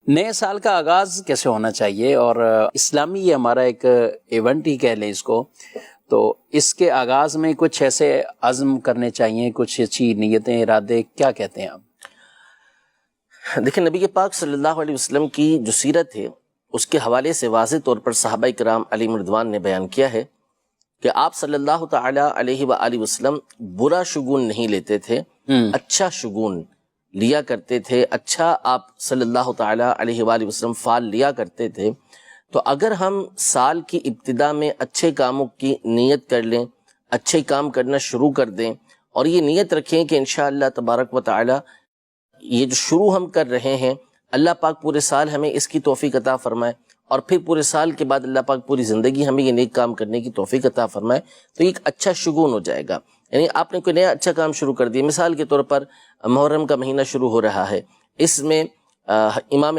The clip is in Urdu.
نئے سال کا آغاز کیسے ہونا چاہیے، اور اسلامی یہ ہمارا ایک ایونٹ ہی کہہ لیں اس کو، تو اس کے آغاز میں کچھ ایسے عزم کرنے چاہیے، کچھ اچھی نیتیں، ارادے، کیا کہتے ہیں آپ؟ دیکھیں، نبی پاک صلی اللہ علیہ وسلم کی جو سیرت ہے اس کے حوالے سے واضح طور پر صحابہ کرام علیہم رضوان نے بیان کیا ہے کہ آپ صلی اللہ تعالی علیہ وآلہ وسلم برا شگون نہیں لیتے تھے، اچھا شگون لیا کرتے تھے، اچھا آپ صلی اللہ تعالی علیہ وآلہ وسلم فعال لیا کرتے تھے۔ تو اگر ہم سال کی ابتدا میں اچھے کاموں کی نیت کر لیں، اچھے کام کرنا شروع کر دیں، اور یہ نیت رکھیں کہ انشاءاللہ تبارک و تعالی یہ جو شروع ہم کر رہے ہیں، اللہ پاک پورے سال ہمیں اس کی توفیق عطا فرمائے، اور پھر پورے سال کے بعد اللہ پاک پوری زندگی ہمیں یہ نیک کام کرنے کی توفیق عطا فرمائے، تو یہ ایک اچھا شگون ہو جائے گا۔ یعنی آپ نے کوئی نیا اچھا کام شروع کر دیا، مثال کے طور پر محرم کا مہینہ شروع ہو رہا ہے، اس میں امام